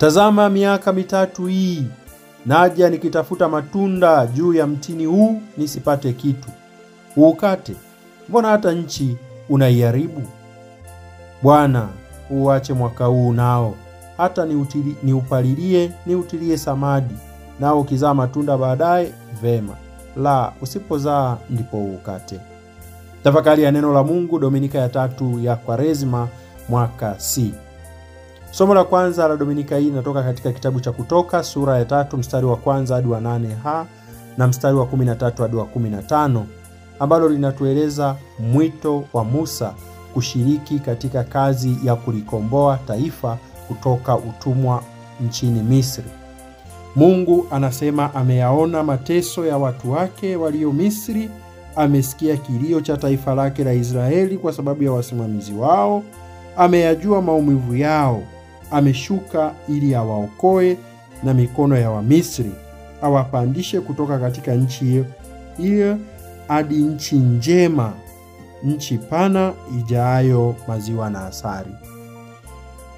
Tazama miaka 3 hii, naja nikitafuta matunda juu ya mtini huu nisipate kitu. Uukate, mbona hata nchi unaiharibu? Bwana, uache mwaka huu nao, hata niutilie samadi, nao ukizaa matunda baadaye vema, la usipozaa ndipo uukate. Tafakari ya neno la Mungu, Dominika ya 3 ya Kwaresma, mwaka C. Somo la kwanza la Dominika hii linatoka katika kitabu cha Kutoka sura ya 3 mstari wa 1 hadi wa 8h na mstari wa 13 hadi wa 15, ambalo linatueleza mwito wa Musa kushiriki katika kazi ya kulikomboa taifa kutoka utumwa nchini Misri. Mungu anasema ameyaona mateso ya watu wake walio Misri, amesikia kilio cha taifa lake la Israeli kwa sababu ya wasimamizi wao, ameyajua maumivu yao, ameshuka ili awaokoe na mikono ya Wamisri, awapandishe kutoka katika nchi hiyo hadi nchi njema, nchi pana ijayo maziwa na asali.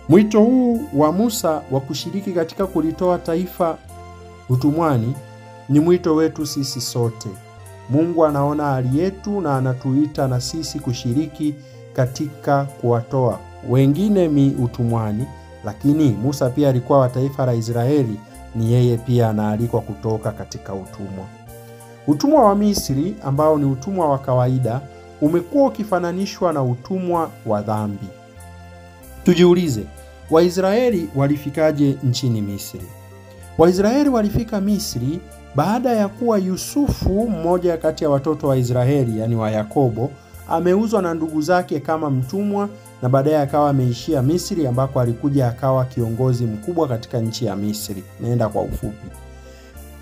Mwito huu wa Musa wa kushiriki katika kulitoa taifa utumwani ni mwito wetu sisi sote. Mungu anaona hali yetu na anatuita na sisi kushiriki katika kuwatoa wengine utumwani, lakini Musa pia alikuwa wa taifa la Israeli, ni yeye pia anaalikwa kutoka katika utumwa. Utumwa wa Misri, ambao ni utumwa wa kawaida, umekuwa ukifananishwa na utumwa wa dhambi. Tujiulize, Waisraeli walifikaje nchini Misri? Waisraeli walifika Misri baada ya kuwa Yusufu, mmoja kati ya watoto wa Israeli, yani wa Yakobo, ameuzwa na ndugu zake kama mtumwa, na baadaye akawa ameishia Misri, ambako alikuja akawa kiongozi mkubwa katika nchi ya Misri. Naenda kwa ufupi.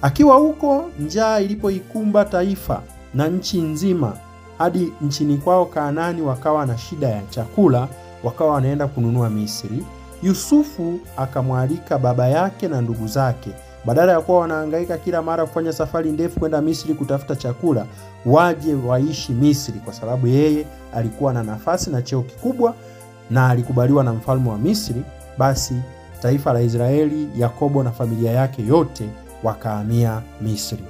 Akiwa huko, njaa ilipoikumba taifa na nchi nzima, hadi nchini kwao Kanaani wakawa na shida ya chakula, wakawa wanaenda kununua Misri. Yusufu akamwalika baba yake na ndugu zake, badala ya kuwa wanahangaika kila mara kufanya safari ndefu kwenda Misri kutafuta chakula, waje waishi Misri, kwa sababu yeye alikuwa na nafasi na cheo kikubwa na alikubaliwa na mfalme wa Misri. Basi taifa la Israeli, Yakobo na familia yake yote wakahamia Misri.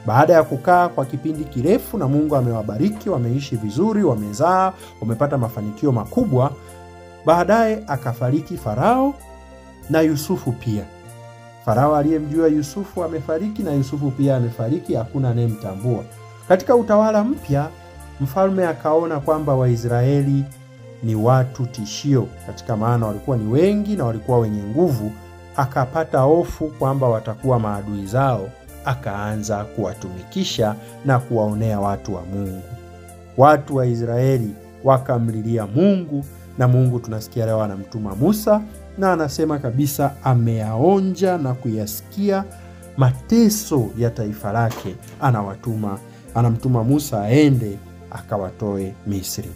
Baada ya kukaa kwa kipindi kirefu na Mungu amewabariki, wameishi vizuri, wamezaa, wamepata mafanikio makubwa, baadaye akafariki Farao na Yusufu pia. Farao aliyemjua Yusufu amefariki na Yusufu pia amefariki, hakuna anayemtambua. Katika utawala mpya, mfalme akaona kwamba Waisraeli ni watu tishio, katika maana walikuwa ni wengi na walikuwa wenye nguvu. Akapata hofu kwamba watakuwa maadui zao, akaanza kuwatumikisha na kuwaonea watu wa Mungu. Watu wa Israeli wakamlilia Mungu, na Mungu tunasikia leo anamtuma Musa, na anasema kabisa ameyaonja na kuyasikia mateso ya taifa lake. Anamtuma Musa aende akawatoe Misri.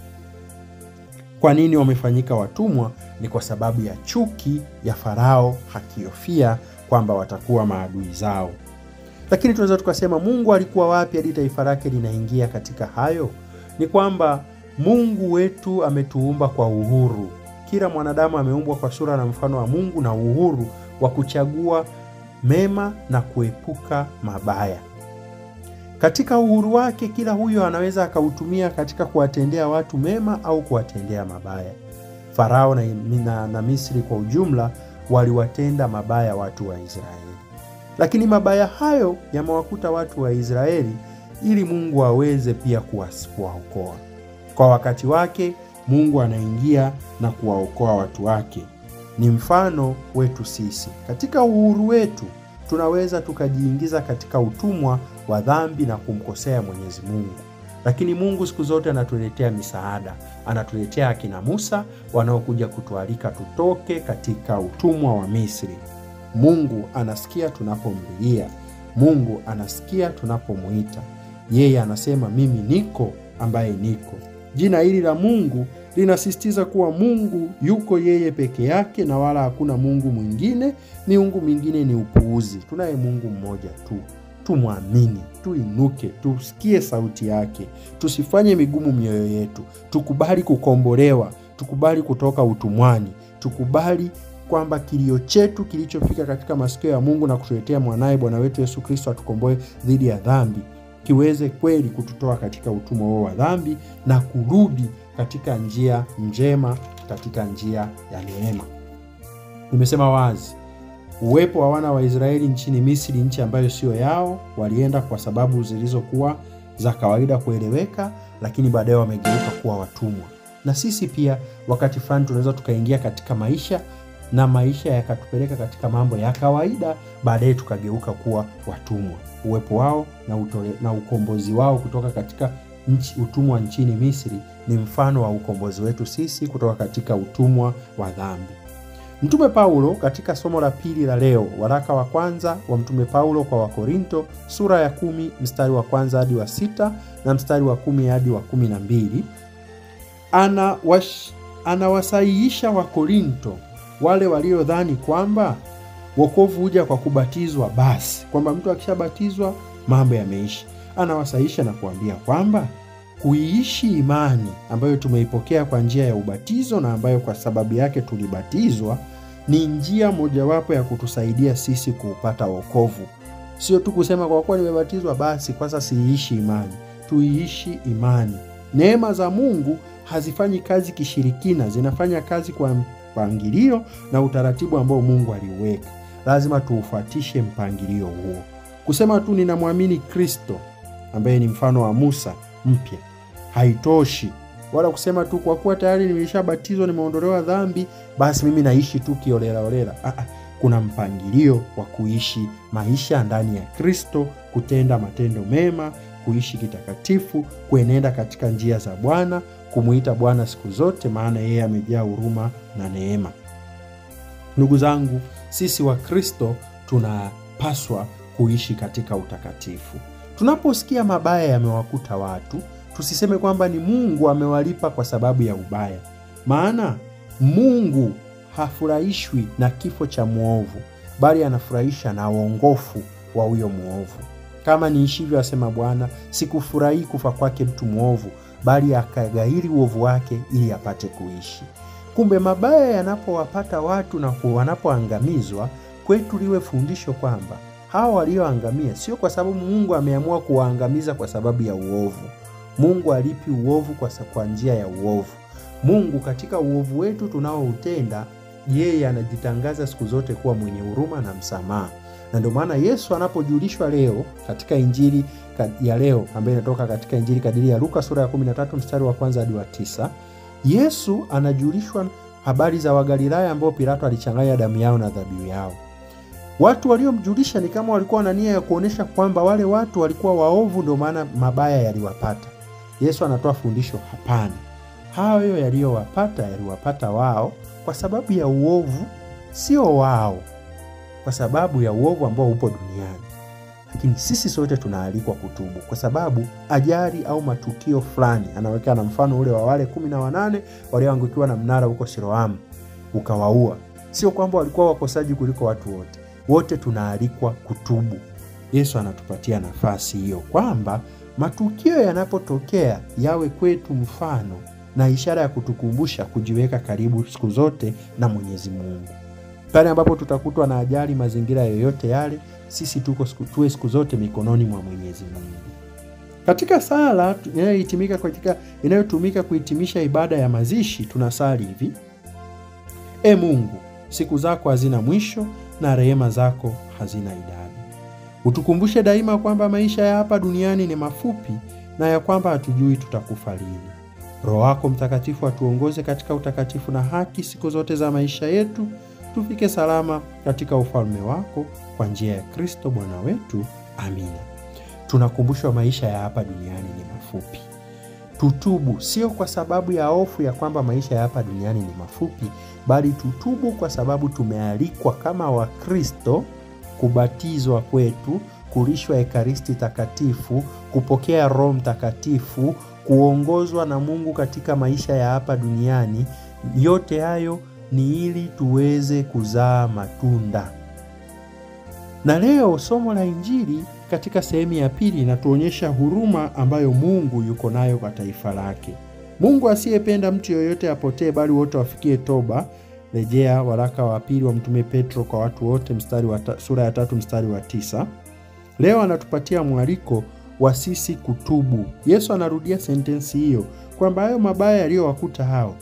Kwa nini wamefanyika watumwa? Ni kwa sababu ya chuki ya Farao, hakihofia kwamba watakuwa maadui zao. Lakini tunaweza tukasema Mungu alikuwa wapi hadi taifa lake linaingia katika hayo? Ni kwamba Mungu wetu ametuumba kwa uhuru. Kila mwanadamu ameumbwa kwa sura na mfano wa Mungu na uhuru wa kuchagua mema na kuepuka mabaya. Katika uhuru wake, kila huyo anaweza akautumia katika kuwatendea watu mema au kuwatendea mabaya. Farao na Misri kwa ujumla waliwatenda mabaya watu wa Israeli. Lakini mabaya hayo yamewakuta watu wa Israeli ili Mungu aweze pia kuwaokoa. Kwa wakati wake Mungu anaingia na kuwaokoa watu wake. Ni mfano wetu sisi. Katika uhuru wetu tunaweza tukajiingiza katika utumwa wa dhambi na kumkosea Mwenyezi Mungu. Lakini Mungu siku zote anatuletea misaada. Anatuletea akina Musa wanaokuja kutualika tutoke katika utumwa wa Misri. Mungu anasikia tunapomlilia. Mungu anasikia tunapomuita. Yeye anasema mimi niko ambaye niko. Jina hili la Mungu linasisitiza kuwa Mungu yuko yeye peke yake na wala hakuna Mungu mwingine. Miungu mingine ni upuuzi. Tunaye Mungu mmoja tu. Tumwamini, tuinuke, tusikie sauti yake. Tusifanye migumu mioyo yetu. Tukubali kukombolewa, tukubali kutoka utumwani, tukubali kwamba kilio chetu kilichofika katika masikio ya Mungu na kutuletea mwanae Bwana wetu Yesu Kristo atukomboe dhidi ya dhambi kiweze kweli kututoa katika utumwa huo wa dhambi na kurudi katika njia njema, katika njia ya neema. Nimesema wazi, uwepo wa wana wa Israeli nchini Misri, nchi ambayo sio yao, walienda kwa sababu zilizokuwa za kawaida kueleweka, lakini baadaye wamegeuka kuwa watumwa. Na sisi pia wakati fulani tunaweza tukaingia katika maisha na maisha yakatupeleka katika mambo ya kawaida, baadaye tukageuka kuwa watumwa. Uwepo wao na ukombozi wao kutoka katika utumwa nchini Misri ni mfano wa ukombozi wetu sisi kutoka katika utumwa wa dhambi. Mtume Paulo katika somo la pili la leo, waraka wa kwanza wa Mtume Paulo kwa Wakorinto sura ya 10 mstari wa 1 hadi wa 6 na mstari wa 10 hadi wa 12, anawasahihisha Wakorinto wale waliodhani kwamba wokovu huja kwa kubatizwa basi, kwamba mtu akishabatizwa mambo yameisha. Anawasahihisha na kuambia kwamba kuiishi imani ambayo tumeipokea kwa njia ya ubatizo na ambayo kwa sababu yake tulibatizwa ni njia mojawapo ya kutusaidia sisi kuupata wokovu. Sio tu kusema kwa kuwa nimebatizwa basi kwa sasa siiishi imani. Tuiishi imani. Neema za Mungu hazifanyi kazi kishirikina, zinafanya kazi kwa mpangilio na utaratibu ambao Mungu aliuweka. Lazima tuufuatishe mpangilio huo. Kusema tu ninamwamini Kristo ambaye ni mfano wa Musa mpya haitoshi, wala kusema tu kwa kuwa tayari nilishabatizwa, nimeondolewa dhambi, basi mimi naishi tu kiolela. Kuna mpangilio wa kuishi maisha ndani ya Kristo, kutenda matendo mema, kuishi kitakatifu, kuenenda katika njia za Bwana, kumuita Bwana siku zote, maana yeye amejaa huruma na neema. Ndugu zangu, sisi wa Kristo tunapaswa kuishi katika utakatifu. Tunaposikia mabaya yamewakuta watu, tusiseme kwamba ni Mungu amewalipa kwa sababu ya ubaya. Maana Mungu hafurahishwi na kifo cha muovu, bali anafurahisha na uongofu wa huyo muovu. Kama niishivyo, asema Bwana, sikufurahi kufa kwake mtu muovu, bali akagairi uovu wake ili apate kuishi. Kumbe mabaya yanapowapata watu na wanapoangamizwa, kwetu liwe fundisho kwamba hao walioangamia sio kwa sababu Mungu ameamua kuwaangamiza kwa sababu ya uovu. Mungu alipi uovu kwa njia ya uovu. Mungu katika uovu wetu tunaoutenda, yeye anajitangaza siku zote kuwa mwenye huruma na msamaha. Na ndio maana Yesu anapojulishwa leo katika injili ya leo ambayo inatoka katika injili kadiri ya Luka sura ya 13 mstari wa 1 hadi wa 9, Yesu anajulishwa habari za Wagalilaya ambao Pilato alichanganya damu yao na dhabihu yao. Watu waliomjulisha ni kama walikuwa na nia ya kuonesha kwamba wale watu walikuwa waovu, ndio maana mabaya yaliwapata. Yesu anatoa fundisho, hapana. Hayo yaliyowapata yaliwapata wao kwa sababu ya uovu, sio wao kwa sababu ya uovu ambao upo duniani. Lakini sisi sote tunaalikwa kutubu kwa sababu ajali au matukio fulani, anaweka na mfano ule wa wale 18 walioangukiwa na mnara huko Siloamu ukawaua. Sio kwamba walikuwa wakosaji kuliko watu wote. Wote tunaalikwa kutubu. Yesu anatupatia nafasi hiyo kwamba matukio yanapotokea yawe kwetu mfano na ishara ya kutukumbusha kujiweka karibu siku zote na Mwenyezi Mungu. Pale ambapo tutakutwa na ajali mazingira yoyote yale, sisi tuwe siku zote mikononi mwa Mwenyezi Mungu. Katika sala inayotumika kuhitimisha ibada ya mazishi, tunasali hivi: E Mungu, siku zako hazina mwisho na rehema zako hazina idadi. Utukumbushe daima kwamba maisha ya hapa duniani ni mafupi na ya kwamba hatujui tutakufa lini. Roho wako Mtakatifu atuongoze katika utakatifu na haki siku zote za maisha yetu, tufike salama katika ufalme wako kwa njia ya Kristo Bwana wetu. Amina. Tunakumbushwa maisha ya hapa duniani ni mafupi. Tutubu sio kwa sababu ya hofu ya kwamba maisha ya hapa duniani ni mafupi, bali tutubu kwa sababu tumealikwa kama Wakristo kubatizwa kwetu, kulishwa Ekaristi Takatifu, kupokea Roho Mtakatifu, kuongozwa na Mungu katika maisha ya hapa duniani. Yote hayo ni ili tuweze kuzaa matunda. Na leo somo la Injili katika sehemu ya pili inatuonyesha huruma ambayo Mungu yuko nayo kwa taifa lake. Mungu asiyependa mtu yoyote apotee bali wote wafikie toba, Rejea waraka wa pili wa Mtume Petro kwa watu wote sura ya 3 mstari wa 9. Leo anatupatia mwaliko wa sisi kutubu. Yesu anarudia sentensi hiyo kwamba hayo mabaya yaliyowakuta hao,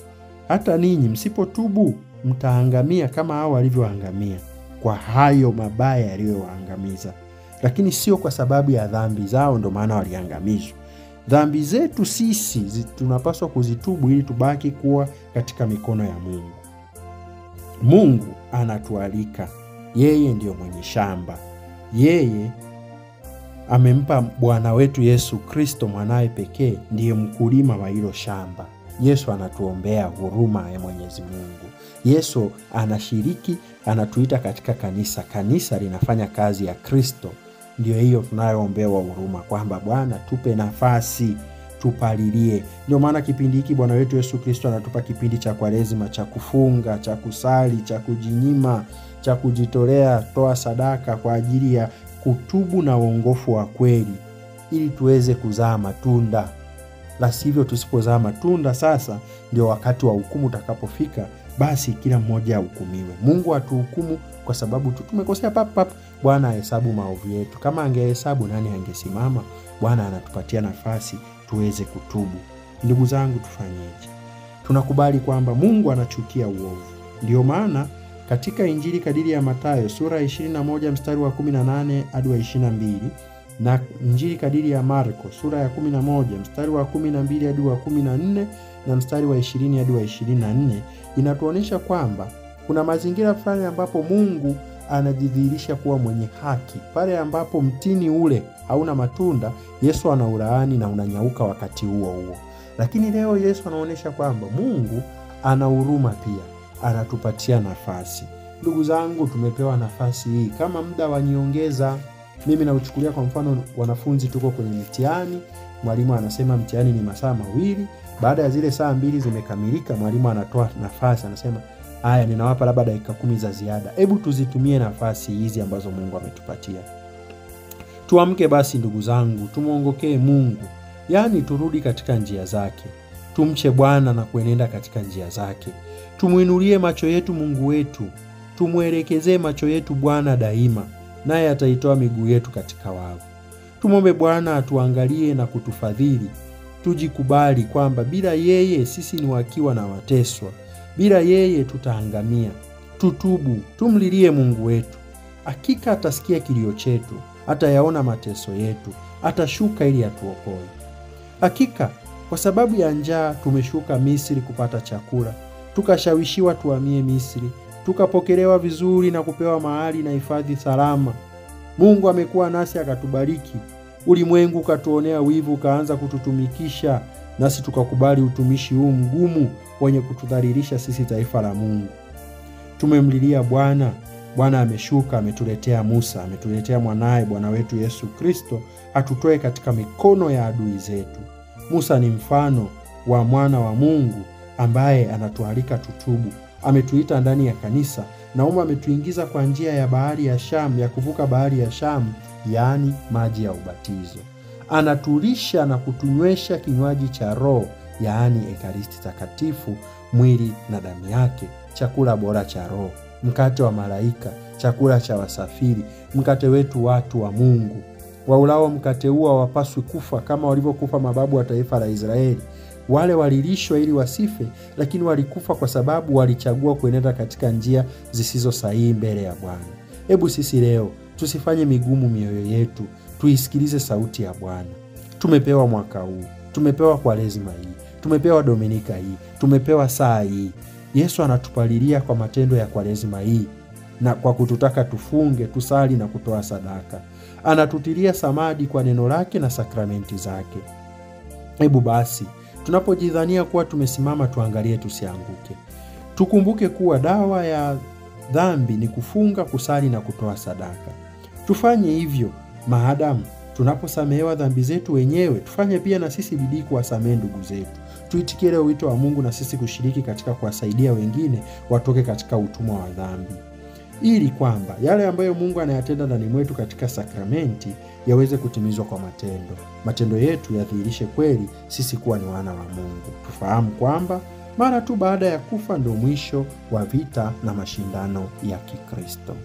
hata ninyi msipotubu mtaangamia kama hao walivyoangamia kwa hayo mabaya yaliyowaangamiza. Lakini sio kwa sababu ya dhambi zao ndio maana waliangamizwa. Dhambi zetu sisi tunapaswa kuzitubu ili tubaki kuwa katika mikono ya Mungu. Mungu anatualika. Yeye ndiyo mwenye shamba. Yeye amempa Bwana wetu Yesu Kristo mwanae pekee ndiye mkulima wa hilo shamba. Yesu anatuombea huruma ya Mwenyezi Mungu. Yesu anashiriki, anatuita katika kanisa. Kanisa linafanya kazi ya Kristo. Ndio hiyo tunayoombewa huruma kwamba Bwana tupe nafasi, tupalilie. Ndio maana kipindi hiki Bwana wetu Yesu Kristo anatupa kipindi cha Kwaresima, cha kufunga, cha kusali, cha kujinyima, cha kujitolea, toa sadaka kwa ajili ya kutubu na uongofu wa kweli ili tuweze kuzaa matunda. La sivyo tusipozaa matunda, sasa ndio wakati wa hukumu utakapofika, basi kila mmoja ahukumiwe. Mungu atuhukumu kwa sababu tu tumekosea pap. Bwana ahesabu maovu yetu. Kama angehesabu nani angesimama? Bwana anatupatia nafasi tuweze kutubu. Ndugu zangu, tufanyeje? Tunakubali kwamba Mungu anachukia uovu. Ndio maana katika Injili kadiri ya Mathayo sura 21 mstari wa 18 hadi wa 22 na Injili kadiri ya Marko sura ya 11 mstari wa 12 hadi wa 14 na mstari wa 20 hadi wa 24 inatuonyesha kwamba kuna mazingira fulani ambapo Mungu anajidhihirisha kuwa mwenye haki. Pale ambapo mtini ule hauna matunda, Yesu anaulaani na unanyauka wakati huo huo. Lakini leo Yesu anaonyesha kwamba Mungu ana huruma pia, anatupatia nafasi. Ndugu zangu, tumepewa nafasi hii kama muda wa nyongeza. Mimi nauchukulia kwa mfano, wanafunzi tuko kwenye mtihani, mwalimu anasema mtihani ni masaa 2. Baada ya zile saa 2 zimekamilika, mwalimu anatoa nafasi, anasema haya, ninawapa labda dakika 10 za ziada. Hebu tuzitumie nafasi hizi ambazo Mungu ametupatia. Tuamke basi ndugu zangu, tumuongokee Mungu. Yaani turudi katika njia zake. Tumche Bwana na kuenenda katika njia zake. Tumuinulie macho yetu Mungu wetu. Tumuelekezee macho yetu Bwana daima, naye ataitoa miguu yetu katika wavu. Tumombe Bwana atuangalie na kutufadhili. Tujikubali kwamba bila yeye sisi ni wakiwa na wateswa. Bila yeye tutaangamia. Tutubu, tumlilie Mungu wetu. Hakika atasikia kilio chetu, atayaona mateso yetu, atashuka ili atuokoe. Hakika kwa sababu ya njaa tumeshuka Misri kupata chakula, tukashawishiwa tuhamie Misri, tukapokelewa vizuri na kupewa mahali na hifadhi salama. Mungu amekuwa nasi akatubariki. Ulimwengu katuonea wivu, kaanza kututumikisha, nasi tukakubali utumishi huu mgumu wenye kutudhalilisha sisi taifa la Mungu. Tumemlilia Bwana. Bwana ameshuka, ametuletea Musa, ametuletea mwanae Bwana wetu Yesu Kristo, atutoe katika mikono ya adui zetu. Musa ni mfano wa mwana wa Mungu ambaye anatualika tutubu. Ametuita ndani ya kanisa na ametuingiza kwa njia ya bahari ya Shamu, ya kuvuka bahari ya Shamu, yaani maji ya ubatizo. Anatulisha na kutunywesha kinywaji cha Roho, yaani Ekaristi Takatifu, mwili na damu yake, chakula bora cha Roho, mkate wa malaika, chakula cha wasafiri, mkate wetu watu wa Mungu. Waulao mkate huo hawapaswi kufa kama walivyokufa mababu wa taifa la Israeli. Wale walilishwa ili wasife, lakini walikufa kwa sababu walichagua kuenenda katika njia zisizo sahihi mbele ya Bwana. Hebu sisi leo tusifanye migumu mioyo yetu, tuisikilize sauti ya Bwana. Tumepewa mwaka huu, tumepewa Kwaresima hii, tumepewa Dominika hii, tumepewa saa hii. Yesu anatupalilia kwa matendo ya Kwaresima hii na kwa kututaka tufunge, tusali na kutoa sadaka. Anatutilia samadi kwa neno lake na sakramenti zake. Hebu basi tunapojidhania kuwa tumesimama, tuangalie tusianguke. Tukumbuke kuwa dawa ya dhambi ni kufunga, kusali na kutoa sadaka. Tufanye hivyo maadamu tunaposamehewa dhambi zetu wenyewe, tufanye pia na sisi bidii kuwasamehe ndugu zetu. Tuitikie leo wito wa Mungu na sisi kushiriki katika kuwasaidia wengine watoke katika utumwa wa dhambi, ili kwamba yale ambayo Mungu anayatenda ndani mwetu katika sakramenti yaweze kutimizwa kwa matendo. Matendo yetu yadhihirishe kweli sisi kuwa ni wana wa Mungu. Tufahamu kwamba Mara tu baada ya kufa ndio mwisho wa vita na mashindano ya Kikristo.